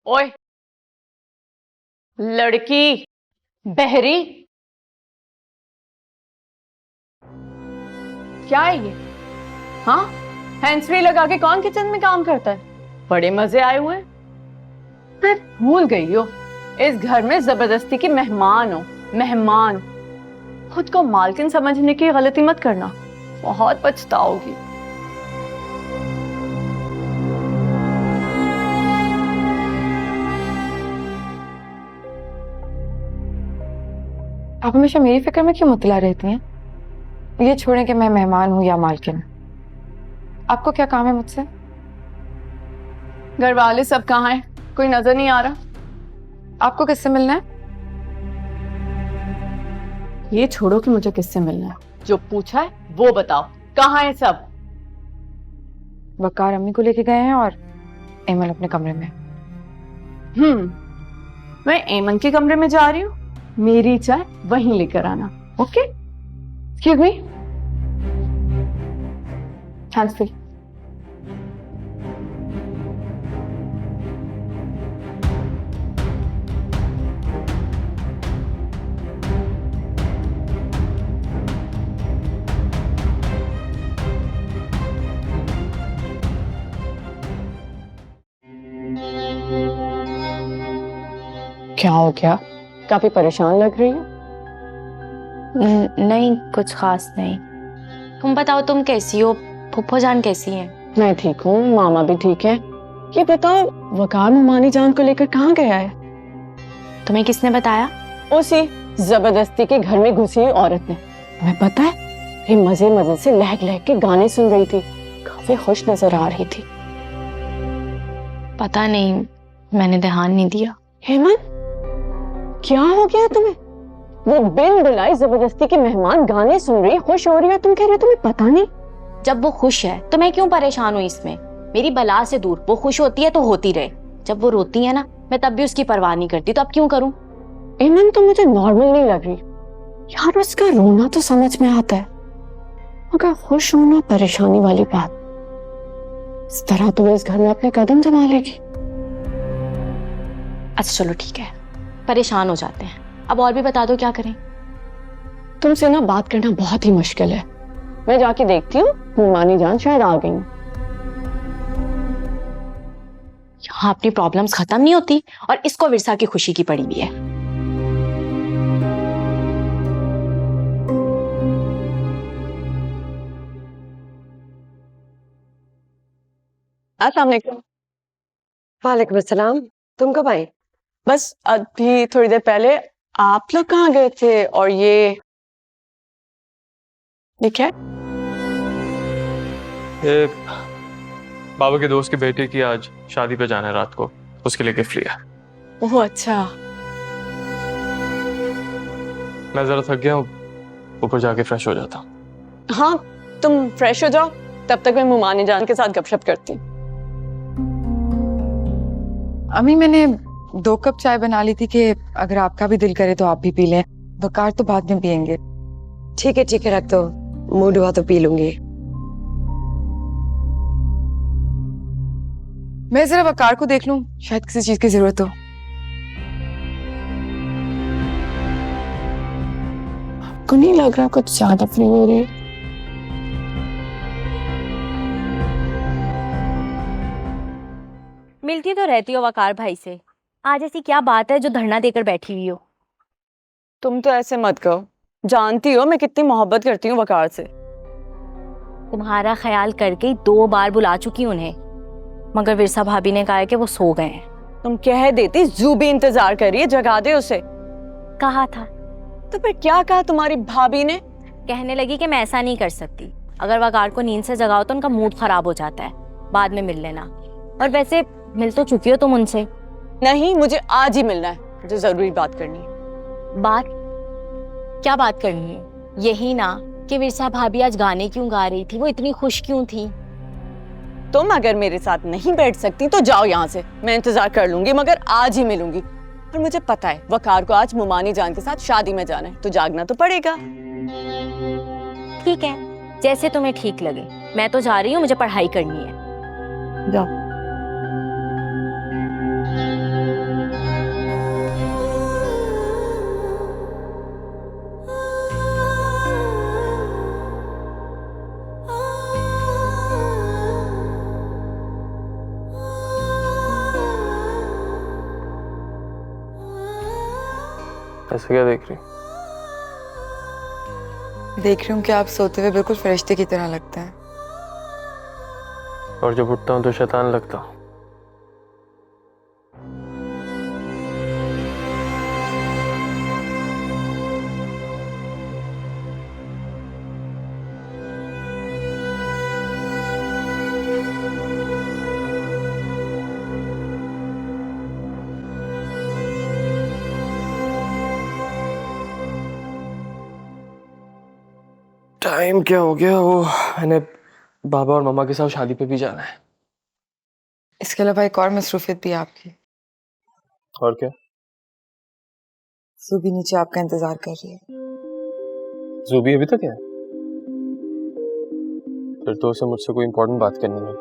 ओए, लड़की बहरी, क्या है ये? हाँ, हैंड्स फ्री लगा के कौन किचन में काम करता है? बड़े मजे आए हुए हैं। मैं भूल गई हो, इस घर में जबरदस्ती की मेहमान हो। मेहमान। खुद को मालकिन समझने की गलती मत करना, बहुत पछताओगी। आप हमेशा मेरी फिक्र में क्यों मुतला रहती हैं? ये छोड़ें कि मैं मेहमान हूं या मालकिन। आपको क्या काम है मुझसे? घर वाले सब कहाँ हैं? कोई नजर नहीं आ रहा। आपको किससे मिलना है? ये छोड़ो कि मुझे किससे मिलना है, जो पूछा है वो बताओ। कहाँ है सब? वकार अम्मी को लेके गए हैं और एमल अपने कमरे में। मैं एमन के कमरे में जा रही हूँ, मेरी चाय वहीं लेकर आना। Okay? Excuse me, hands free. क्या हो गया? काफी परेशान लग रही है। नहीं, कुछ खास नहीं। तुम बताओ, तुम कैसी हो? फूफो जान कैसी हैं? मैं ठीक हूँ, मामा भी ठीक है। ये बताओ, वकार मुमानी जान को लेकर कहाँ गया है? तुम्हें किसने बताया? उसी जबरदस्ती के घर में घुसी हुई औरत ने। तुम्हें पता है, ये मजे मजे से लहक लहक के गाने सुन रही थी, काफी खुश नजर आ रही थी। पता नहीं, मैंने ध्यान नहीं दिया। हेमंत, क्या हो गया तुम्हें? वो बिन बुलाई जबरदस्ती की मेहमान गाने सुन रही, खुश हो रही है, तुम कह रहे हो तुम्हें पता नहीं? जब वो खुश है तो मैं क्यों परेशान हूँ इसमें? मेरी बला से दूर। वो खुश होती है तो होती रहे, जब वो रोती है ना, मैं तब भी उसकी परवाह नहीं करती। तो अब क्यों करूं? हेमंत, तो मुझे नॉर्मल नहीं लग रही यार। उसका रोना तो समझ में आता है, मगर खुश होना परेशानी वाली बात। इस तरह तो वो इस घर में अपने कदम जमा लेगी। अच्छा चलो ठीक है, परेशान हो जाते हैं। अब और भी बता दो, क्या करें? तुमसे ना बात करना बहुत ही मुश्किल है। मैं जाके देखती हूँ, मुमानी जान शायद आ गई। यहाँ अपनी प्रॉब्लम्स खत्म नहीं होती और इसको विरसा की खुशी की पड़ी हुई है। अस्सलाम वालेकुम। वालेकुम अस्सलाम। तुम कब आई? बस अभी थोड़ी देर पहले। आप लोग कहाँ गए थे? और ये क्या है? ये बाबा के दोस्त की बेटी की आज शादी पे जाना है रात को, उसके लिए गिफ्ट लिया। ओह अच्छा। मैं जरा थक गया हूँ, ऊपर जाके फ्रेश हो जाता हूँ। हाँ, तुम फ्रेश हो जाओ, तब तक मैं मुमानी जान के साथ गपशप करती। अम्मी, मैंने 2 कप चाय बना ली थी कि अगर आपका भी दिल करे तो आप भी पी लें। वकार तो बाद में पियेंगे। ठीक है, रख दो। मूड हुआ तो पी लूंगी। मैं जरा वकार को देख लूं, शायद किसी चीज की जरूरत हो। आपको नहीं लग रहा कुछ ज्यादा फ्री हो रही है? मिलती तो रहती हो वकार भाई से, आज ऐसी क्या बात है जो धरना देकर बैठी हुई हो? तुम तो ऐसे मत कहो, जानती हो मैं कितनी मोहब्बत करती हूँ वकार से। तुम्हारा ख्याल करके 2 बार बुला चुकी उन्हें, मगर विरसा भाभी ने कहा है कि वो सो गए हैं। तुम कह देती, जू भी इंतजार कर रही है, जगा दे उसे। कहा था तो फिर क्या कहा तुम्हारी भाभी ने? कहने लगी कि मैं ऐसा नहीं कर सकती, अगर वकार को नींद से जगाओ तो उनका मूड खराब हो जाता है, बाद में मिल लेना। और वैसे मिल तो चुकी हो तुम उनसे। नहीं, मुझे आज ही मिलना है, मुझे जरूरी बात करनी है। बात? क्या बात करनी है? यही ना कि विरसा भाभी आज गाने क्यों गा रही थी, वो इतनी खुश क्यों थी? तुम अगर मेरे साथ नहीं बैठ सकती तो जाओ यहाँ से, मैं इंतजार कर लूंगी, मगर आज ही मिलूंगी। और मुझे पता है वकार को आज मुमानी जान के साथ शादी में जाना है, तो जागना तो पड़ेगा। ठीक है, जैसे तुम्हें ठीक लगे। मैं तो जा रही हूँ, मुझे पढ़ाई करनी है। जाओ। ऐसे क्या देख रही? देख रही हूँ कि आप सोते हुए बिल्कुल फरिश्ते की तरह लगते हैं। और जब उठता हूँ तो शैतान लगता हूँ। टाइम क्या हो गया? वो मैंने बाबा और मम्मा के साथ शादी पे भी जाना है। इसके अलावा एक और मसरूफियत भी है आपकी। और क्या? सुबह नीचे आपका इंतजार कर रही है। जूबी अभी तक है? फिर तो उसे मुझसे कोई इंपॉर्टेंट बात करनी है।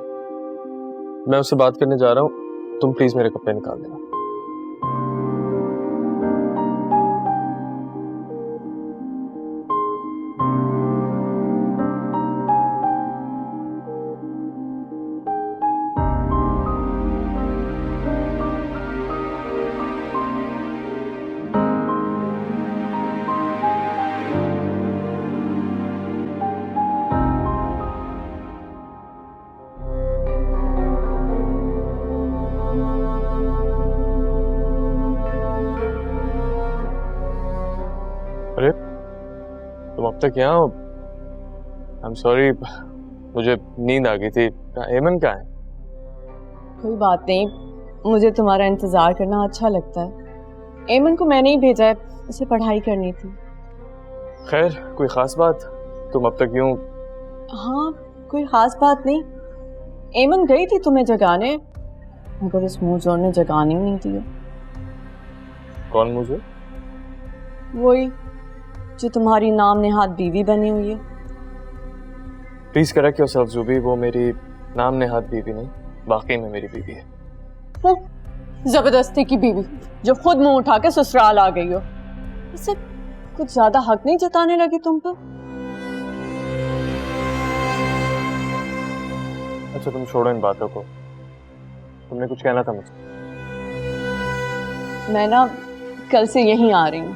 मैं उससे बात करने जा रहा हूँ, तुम प्लीज मेरे कपड़े निकाल देना। अरे तुम अब तक यहाँ हो? आई एम सॉरी, मुझे नींद आ गई थी। एमन कहाँ है? कोई बात नहीं, मुझे तुम्हारा इंतजार करना अच्छा लगता है। एमन को मैंने ही भेजा है, उसे पढ़ाई करनी थी। खैर कोई खास बात? तुम अब तक यूं? हाँ, कोई खास बात नहीं। एमन गई थी तुम्हें जगाने, मगर उस मुंह जोर ने जगाने ही नहीं दिया। कौन मुझे? वही जो तुम्हारी नाम नेहाद बीवी बनी हुई है। प्लीज करेक्ट योरसेल्फ ज़ुबी, वो मेरी नाम नेहाद बीवी नहीं, वाकई में मेरी बीवी है। वो जबरदस्ती की बीवी जो खुद मुंह उठा के ससुराल आ गई हो। इससे कुछ ज्यादा हक नहीं जताने लगी तुम पर? अच्छा तुम छोड़ो इन बातों को, तुमने कुछ कहना था मुझसे। मैं ना कल से यहीं आ रही हूँ,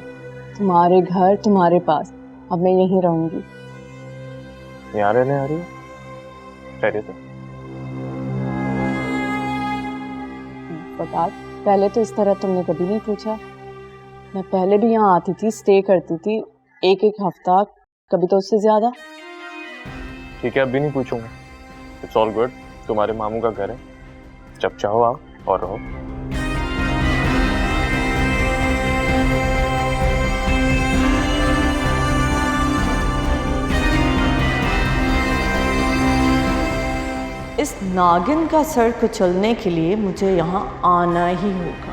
तुम्हारे घर तुम्हारे पास। अब मैं यहीं रहूंगी। यहाँ रहने आ रही है? खैरियत है? बता, पहले तो इस तरह तुमने कभी नहीं पूछा। मैं पहले भी यहाँ आती थी, स्टे करती थी, एक एक हफ्ता, कभी तो उससे ज्यादा। ठीक है, अब भी नहीं पूछूंगा। इट्स ऑल गुड, तुम्हारे मामू का घर है, जब चाहो आओ और रहो। इस नागिन का सर कुचलने के लिए मुझे यहाँ आना ही होगा।